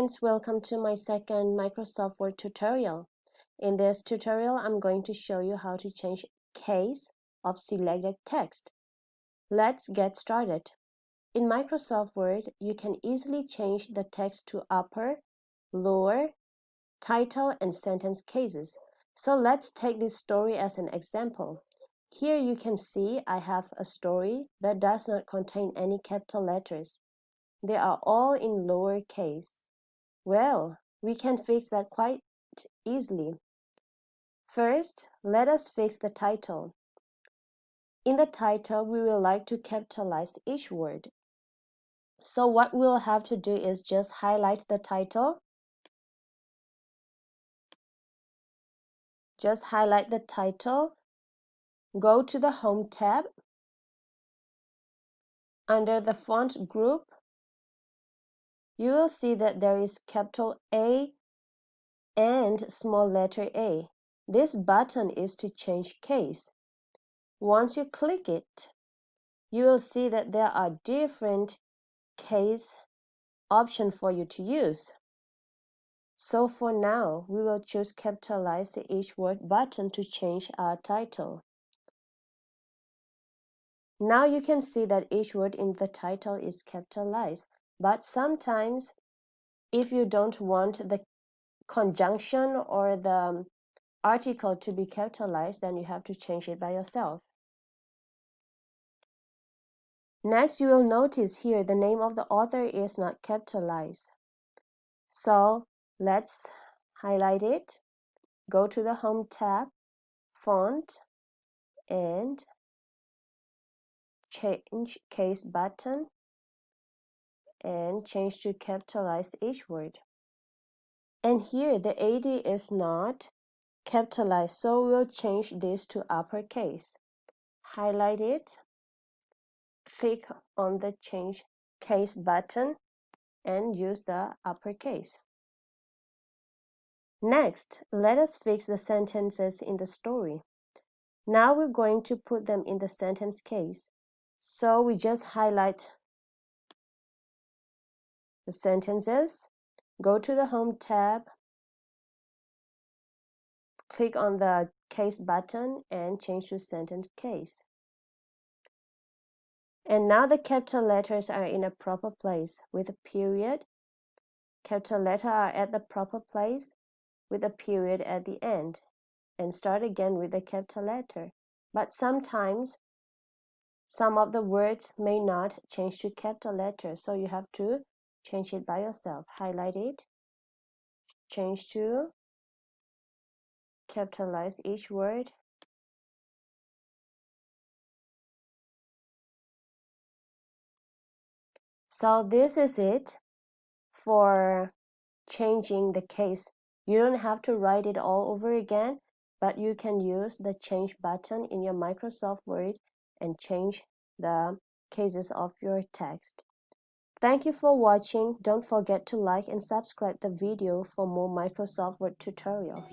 friends, welcome to my second Microsoft Word tutorial. In this tutorial, I'm going to show you how to change case of selected text. Let's get started. In Microsoft Word, you can easily change the text to upper, lower, title, and sentence cases. So let's take this story as an example. Here you can see I have a story that does not contain any capital letters. They are all in lowercase. Well, we can fix that quite easily. First, let us fix the title. In the title, we will like to capitalize each word. So what we'll have to do is just highlight the title. Just highlight the title. Go to the Home tab. Under the font group, you will see that there is capital A and small letter a. This button is to change case. Once you click it, you will see that there are different case options for you to use. So for now, we will choose capitalize the each word button to change our title. Now you can see that each word in the title is capitalized, but sometimes if you don't want the conjunction or the article to be capitalized, then you have to change it by yourself. Next, you will notice here the name of the author is not capitalized. So let's highlight it, go to the Home tab, Font, and change case button and change to capitalize each word. And here the AD is not capitalized, so we'll change this to uppercase. Highlight it, click on the change case button and use the uppercase. Next, let us fix the sentences in the story. Now we're going to put them in the sentence case. So we just highlight the sentences, go to the Home tab, click on the case button and change to sentence case. And now the capital letters are in a proper place with a period. Capital letters are at the proper place with a period at the end. And start again with the capital letter. But sometimes some of the words may not change to capital letters, so you have to change it by yourself. Highlight it, change to capitalize each word. So this is it for changing the case. You don't have to write it all over again, but you can use the change button in your Microsoft Word and change the cases of your text. Thank you for watching. Don't forget to like and subscribe the video for more Microsoft Word tutorial.